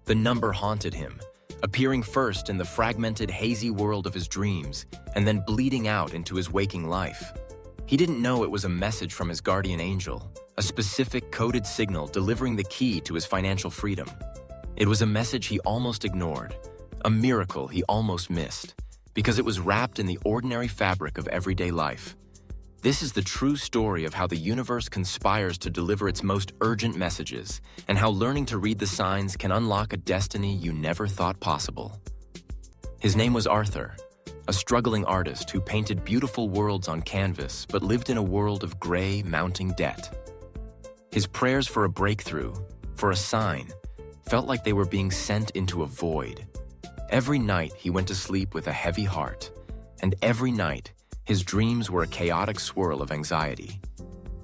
The number haunted him, appearing first in the fragmented, hazy world of his dreams and then bleeding out into his waking life. He didn't know it was a message from his guardian angel, a specific coded signal delivering the key to his financial freedom. It was a message he almost ignored, a miracle he almost missed, because it was wrapped in the ordinary fabric of everyday life. This is the true story of how the universe conspires to deliver its most urgent messages, and how learning to read the signs can unlock a destiny you never thought possible. His name was Arthur, a struggling artist who painted beautiful worlds on canvas but lived in a world of gray, mounting debt. His prayers for a breakthrough, for a sign, felt like they were being sent into a void. Every night he went to sleep with a heavy heart, and every night his dreams were a chaotic swirl of anxiety.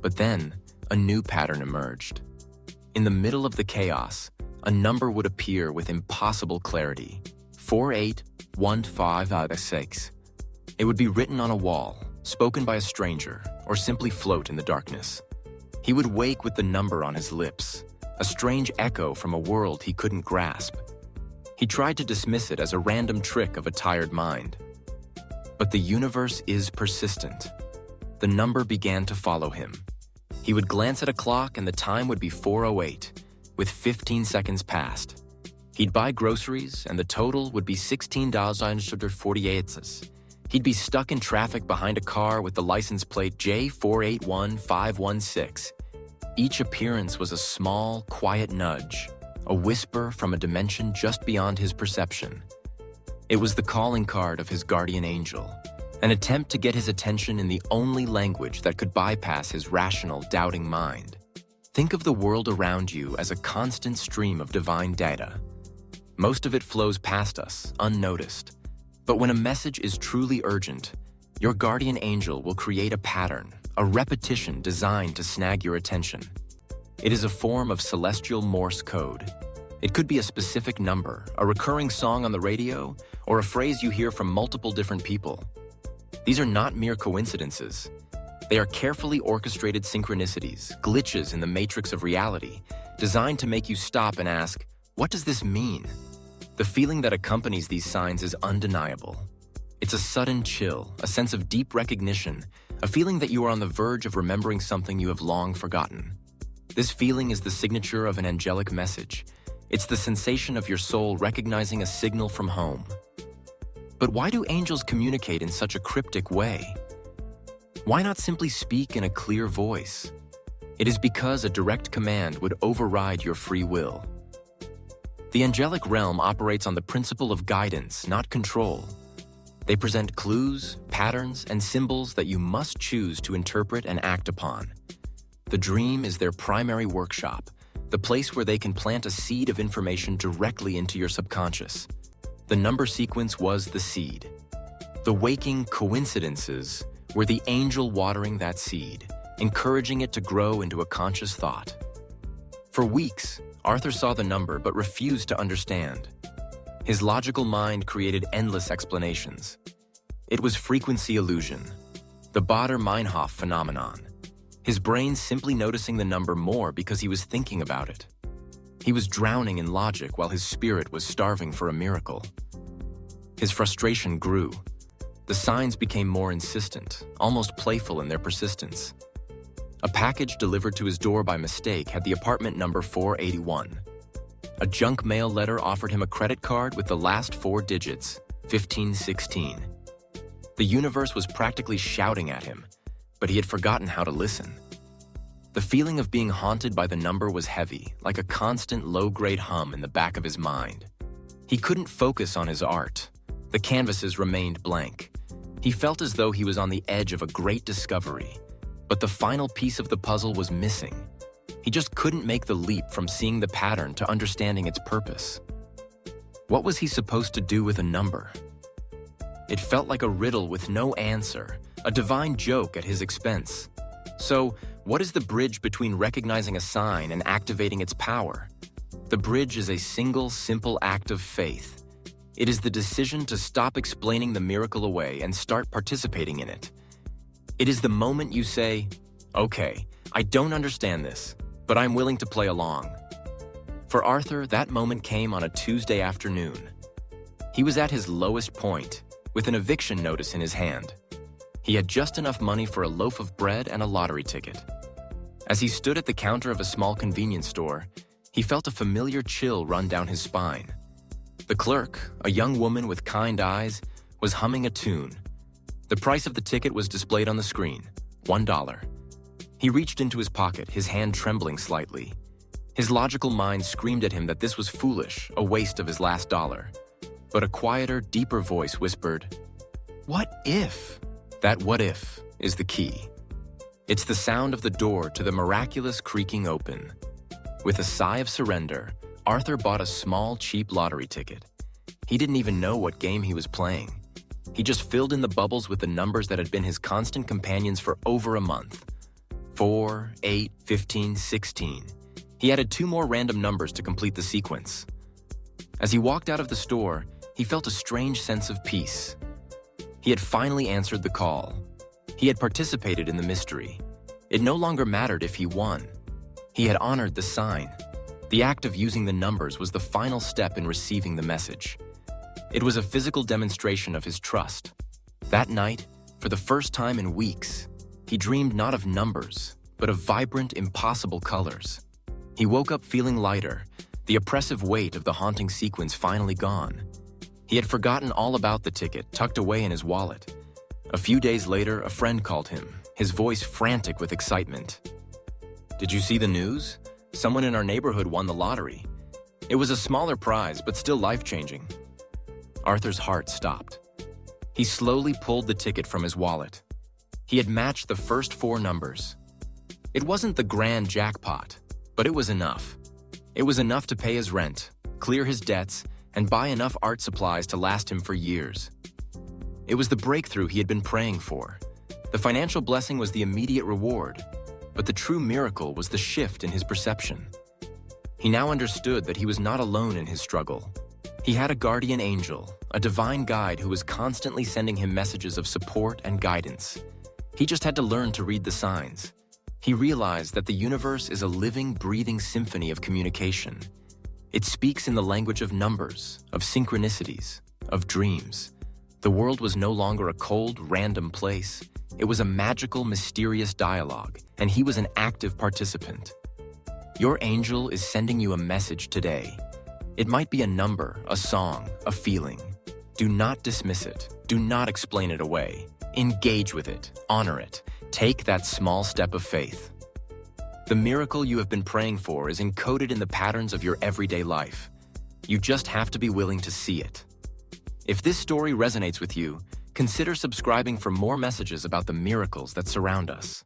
But then, a new pattern emerged. In the middle of the chaos, a number would appear with impossible clarity: 481556. It would be written on a wall, spoken by a stranger, or simply float in the darkness. He would wake with the number on his lips, a strange echo from a world he couldn't grasp. He tried to dismiss it as a random trick of a tired mind. But the universe is persistent. The number began to follow him. He would glance at a clock and the time would be 4:08, with 15 seconds past. He'd buy groceries and the total would be $16.48. He'd be stuck in traffic behind a car with the license plate J481516. Each appearance was a small, quiet nudge, a whisper from a dimension just beyond his perception. It was the calling card of his guardian angel, an attempt to get his attention in the only language that could bypass his rational, doubting mind. Think of the world around you as a constant stream of divine data. Most of it flows past us, unnoticed. But when a message is truly urgent, your guardian angel will create a pattern, a repetition designed to snag your attention. It is a form of celestial Morse code. It could be a specific number, a recurring song on the radio, or a phrase you hear from multiple different people. These are not mere coincidences. They are carefully orchestrated synchronicities, glitches in the matrix of reality, designed to make you stop and ask, what does this mean? The feeling that accompanies these signs is undeniable. It's a sudden chill, a sense of deep recognition, a feeling that you are on the verge of remembering something you have long forgotten. This feeling is the signature of an angelic message. It's the sensation of your soul recognizing a signal from home. But why do angels communicate in such a cryptic way? Why not simply speak in a clear voice? It is because a direct command would override your free will. The angelic realm operates on the principle of guidance, not control. They present clues, patterns, and symbols that you must choose to interpret and act upon. The dream is their primary workshop, the place where they can plant a seed of information directly into your subconscious. The number sequence was the seed. The waking coincidences were the angel watering that seed, encouraging it to grow into a conscious thought. For weeks, Arthur saw the number but refused to understand. His logical mind created endless explanations. It was frequency illusion, the Bader-Meinhof phenomenon. His brain simply noticing the number more because he was thinking about it. He was drowning in logic while his spirit was starving for a miracle. His frustration grew. The signs became more insistent, almost playful in their persistence. A package delivered to his door by mistake had the apartment number 481. A junk mail letter offered him a credit card with the last 4 digits, 1516. The universe was practically shouting at him, but he had forgotten how to listen. The feeling of being haunted by the number was heavy, like a constant low-grade hum in the back of his mind. He couldn't focus on his art. The canvases remained blank. He felt as though he was on the edge of a great discovery, but the final piece of the puzzle was missing. He just couldn't make the leap from seeing the pattern to understanding its purpose. What was he supposed to do with a number? It felt like a riddle with no answer, a divine joke at his expense. So, what is the bridge between recognizing a sign and activating its power? The bridge is a single, simple act of faith. It is the decision to stop explaining the miracle away and start participating in it. It is the moment you say, okay, I don't understand this, but I'm willing to play along. For Arthur, that moment came on a Tuesday afternoon. He was at his lowest point, with an eviction notice in his hand. He had just enough money for a loaf of bread and a lottery ticket. As he stood at the counter of a small convenience store, he felt a familiar chill run down his spine. The clerk, a young woman with kind eyes, was humming a tune. The price of the ticket was displayed on the screen, $1. He reached into his pocket, his hand trembling slightly. His logical mind screamed at him that this was foolish, a waste of his last dollar. But a quieter, deeper voice whispered, "What if?" That what if is the key. It's the sound of the door to the miraculous creaking open. With a sigh of surrender, Arthur bought a small, cheap lottery ticket. He didn't even know what game he was playing. He just filled in the bubbles with the numbers that had been his constant companions for over a month. 4, 8, 15, 16. He added 2 more random numbers to complete the sequence. As he walked out of the store, he felt a strange sense of peace. He had finally answered the call. He had participated in the mystery. It no longer mattered if he won. He had honored the sign. The act of using the numbers was the final step in receiving the message. It was a physical demonstration of his trust. That night, for the first time in weeks, he dreamed not of numbers, but of vibrant, impossible colors. He woke up feeling lighter, the oppressive weight of the haunting sequence finally gone. He had forgotten all about the ticket tucked away in his wallet. A few days later, a friend called him, his voice frantic with excitement. "Did you see the news? Someone in our neighborhood won the lottery. It was a smaller prize, but still life-changing." Arthur's heart stopped. He slowly pulled the ticket from his wallet. He had matched the first 4 numbers. It wasn't the grand jackpot, but it was enough. It was enough to pay his rent, clear his debts, and buy enough art supplies to last him for years. It was the breakthrough he had been praying for. The financial blessing was the immediate reward, but the true miracle was the shift in his perception. He now understood that he was not alone in his struggle. He had a guardian angel, a divine guide who was constantly sending him messages of support and guidance. He just had to learn to read the signs. He realized that the universe is a living, breathing symphony of communication. It speaks in the language of numbers, of synchronicities, of dreams. The world was no longer a cold, random place. It was a magical, mysterious dialogue, and he was an active participant. Your angel is sending you a message today. It might be a number, a song, a feeling. Do not dismiss it. Do not explain it away. Engage with it. Honor it. Take that small step of faith. The miracle you have been praying for is encoded in the patterns of your everyday life. You just have to be willing to see it. If this story resonates with you, consider subscribing for more messages about the miracles that surround us.